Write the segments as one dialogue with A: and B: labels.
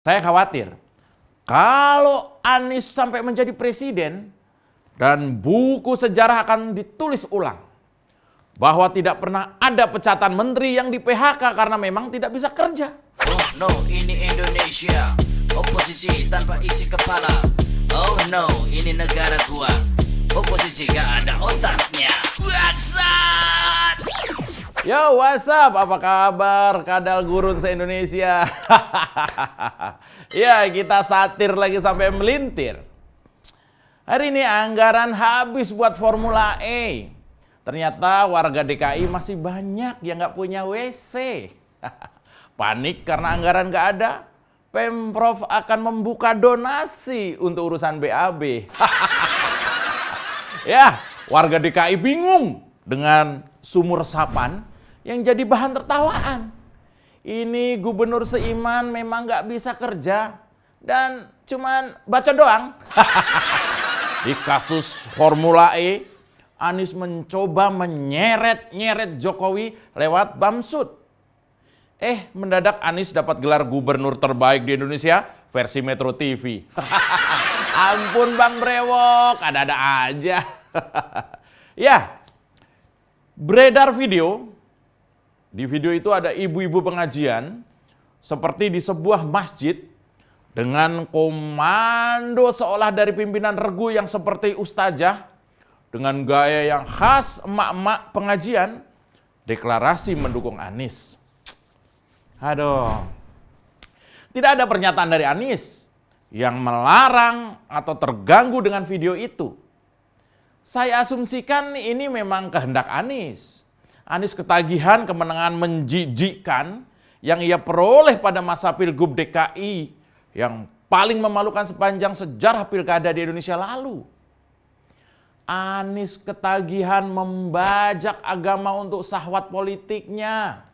A: Saya khawatir kalau Anies sampai menjadi presiden dan buku sejarah akan ditulis ulang bahwa tidak pernah ada pecatan menteri yang di PHK karena memang tidak bisa kerja.
B: Oh no, ini Indonesia, oposisi tanpa isi kepala. Oh no, ini negara gua, oposisi gak ada otaknya. Bangsat!
A: Yo, what's up? Apa kabar kadal gurun se-Indonesia? Ya, kita satir lagi sampai melintir. Hari ini anggaran habis buat Formula E. Ternyata warga DKI masih banyak yang nggak punya WC. Panik karena anggaran nggak ada. Pemprov akan membuka donasi untuk urusan BAB. Ya, warga DKI bingung dengan sumur resapan yang jadi bahan tertawaan. Ini gubernur seiman memang nggak bisa kerja dan cuman baca doang. Di kasus Formula E, Anies mencoba menyeret-nyeret Jokowi lewat Bamsud. Mendadak Anies dapat gelar gubernur terbaik di Indonesia versi Metro TV. Ampun Bang Brewok, ada-ada aja. Ya, beredar video. Di video itu ada ibu-ibu pengajian seperti di sebuah masjid dengan komando seolah dari pimpinan regu yang seperti ustazah dengan gaya yang khas emak-emak pengajian deklarasi mendukung Anies. Aduh, tidak ada pernyataan dari Anies yang melarang atau terganggu dengan video itu. Saya asumsikan ini memang kehendak Anies. Anies ketagihan kemenangan menjijikkan yang ia peroleh pada masa Pilgub DKI yang paling memalukan sepanjang sejarah pilkada di Indonesia lalu. Anies ketagihan membajak agama untuk syahwat politiknya.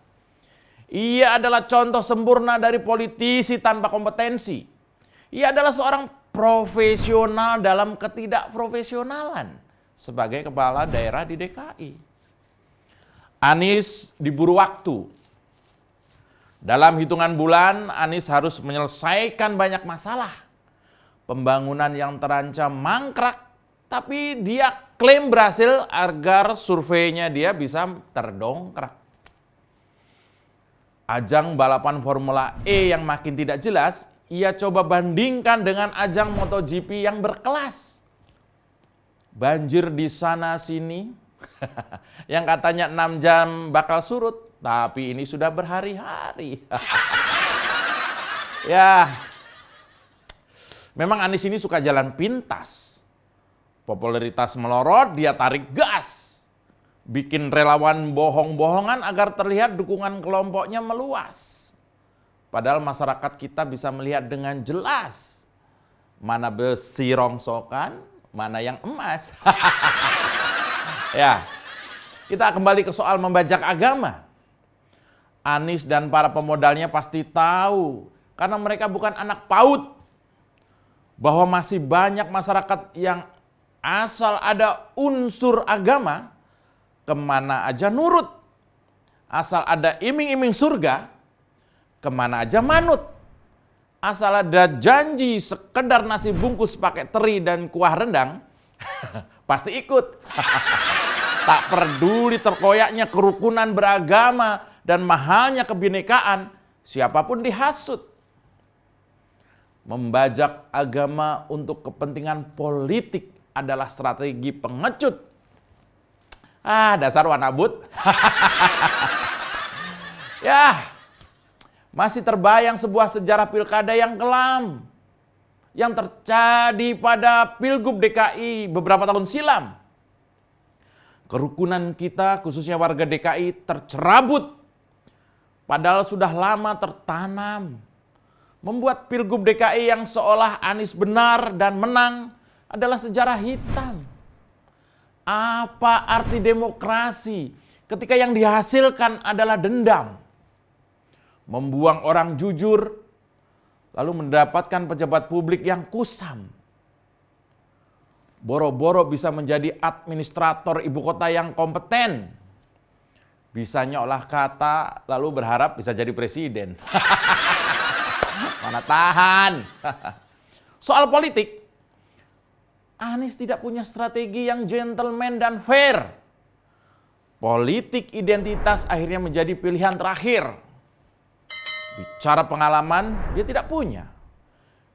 A: Ia adalah contoh sempurna dari politisi tanpa kompetensi. Ia adalah seorang profesional dalam ketidakprofesionalan sebagai kepala daerah di DKI. Anies diburu waktu. Dalam hitungan bulan, Anies harus menyelesaikan banyak masalah. Pembangunan yang terancam mangkrak, tapi dia klaim berhasil agar surveinya dia bisa terdongkrak. Ajang balapan Formula E yang makin tidak jelas, ia coba bandingkan dengan ajang MotoGP yang berkelas. Banjir di sana sini, yang katanya 6 jam bakal surut, tapi ini sudah berhari-hari. Ya, memang Anies ini suka jalan pintas. Popularitas melorot, dia tarik gas. Bikin relawan bohong-bohongan agar terlihat dukungan kelompoknya meluas. Padahal masyarakat kita bisa melihat dengan jelas mana besi rongsokan, mana yang emas. Ya, kita kembali ke soal membajak agama. Anies dan para pemodalnya pasti tahu, karena mereka bukan anak PAUD, bahwa masih banyak masyarakat yang asal ada unsur agama, kemana aja nurut. Asal ada iming-iming surga, kemana aja manut. Asal ada janji sekedar nasi bungkus pakai teri dan kuah rendang, pasti ikut. Tak peduli terkoyaknya kerukunan beragama dan mahalnya kebinekaan, siapapun dihasut. Membajak agama untuk kepentingan politik adalah strategi pengecut. Dasar wanabut. Ya, masih terbayang sebuah sejarah pilkada yang kelam yang terjadi pada Pilgub DKI beberapa tahun silam. Kerukunan kita, khususnya warga DKI, tercerabut. Padahal sudah lama tertanam. Membuat Pilgub DKI yang seolah Anies benar dan menang adalah sejarah hitam. Apa arti demokrasi ketika yang dihasilkan adalah dendam? Membuang orang jujur, lalu mendapatkan pejabat publik yang kusam. Boro-boro bisa menjadi administrator ibu kota yang kompeten. Bisa nyolah kata, lalu berharap bisa jadi presiden. Mana tahan. Soal politik, Anies tidak punya strategi yang gentleman dan fair. Politik identitas akhirnya menjadi pilihan terakhir. Bicara pengalaman, dia tidak punya.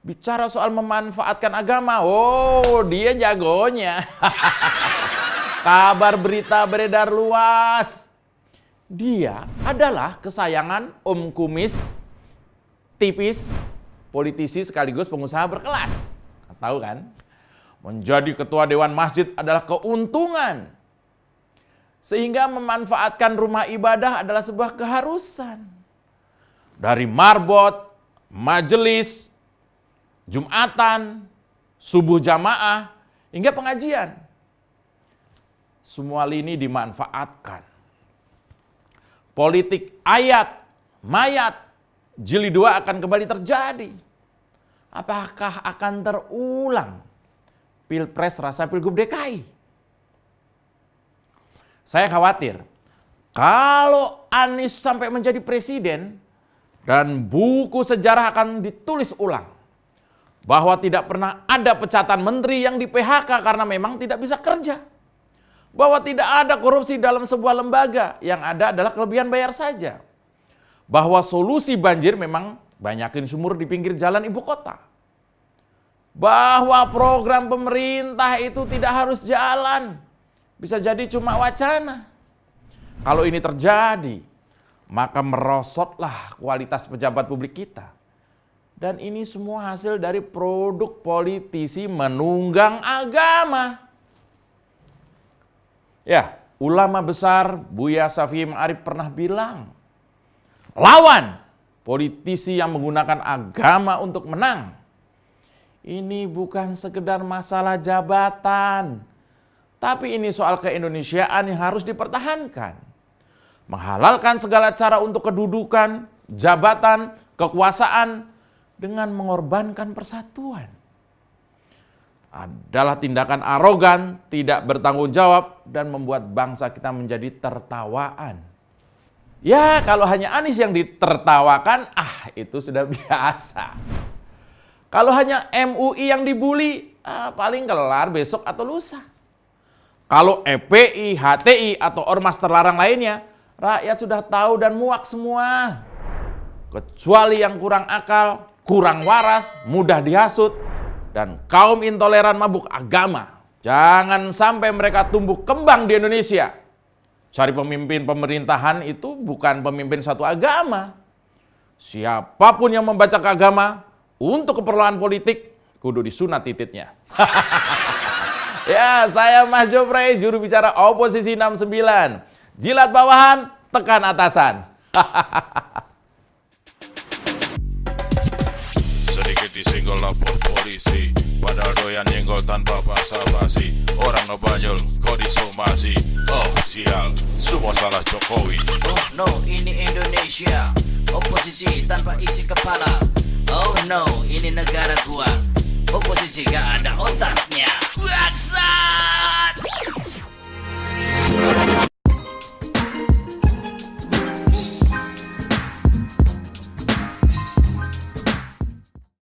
A: Bicara soal memanfaatkan agama, oh dia jagonya. Kabar berita beredar luas. Dia adalah kesayangan Om Kumis, tipis, politisi sekaligus pengusaha berkelas. Tahu kan? Menjadi ketua Dewan Masjid adalah keuntungan. Sehingga memanfaatkan rumah ibadah adalah sebuah keharusan. Dari marbot, majelis, Jumatan, subuh jamaah, hingga pengajian. Semua lini dimanfaatkan. Politik ayat, mayat, jilid 2 akan kembali terjadi. Apakah akan terulang Pilpres rasa Pilgub DKI? Saya khawatir kalau Anies sampai menjadi presiden dan buku sejarah akan ditulis ulang bahwa tidak pernah ada pecatan menteri yang di PHK karena memang tidak bisa kerja. Bahwa tidak ada korupsi dalam sebuah lembaga, yang ada adalah kelebihan bayar saja. Bahwa solusi banjir memang banyakin sumur di pinggir jalan ibu kota. Bahwa program pemerintah itu tidak harus jalan, bisa jadi cuma wacana. Kalau ini terjadi, maka merosotlah kualitas pejabat publik kita. Dan ini semua hasil dari produk politisi menunggang agama. Ya, ulama besar Buya Syafi'i Ma'arif pernah bilang, lawan politisi yang menggunakan agama untuk menang. Ini bukan sekedar masalah jabatan, tapi ini soal keindonesiaan yang harus dipertahankan. Menghalalkan segala cara untuk kedudukan, jabatan, kekuasaan dengan mengorbankan persatuan adalah tindakan arogan, tidak bertanggung jawab, dan membuat bangsa kita menjadi tertawaan. Ya, kalau hanya Anies yang ditertawakan, itu sudah biasa. Kalau hanya MUI yang dibully, paling kelar besok atau lusa. Kalau EPI, HTI, atau ormas terlarang lainnya, rakyat sudah tahu dan muak semua. Kecuali yang kurang akal, kurang waras, mudah dihasut, dan kaum intoleran mabuk agama. Jangan sampai mereka tumbuh kembang di Indonesia. Cari pemimpin pemerintahan itu bukan pemimpin satu agama. Siapapun yang membaca agama untuk keperluan politik, kudu disunat titiknya. Ya, saya Mas Jopre, juru bicara oposisi 69. Jilat bawahan, tekan atasan.
C: Sedikit disenggol lapor polisi, padahal doyan nyenggol tanpa basa-basi. Orang ngebanyol kok disomasi. Oh sial, semua salah Jokowi.
B: Oh no, ini Indonesia, oposisi tanpa isi kepala. Oh no, ini negara gua, oposisi gak ada otaknya.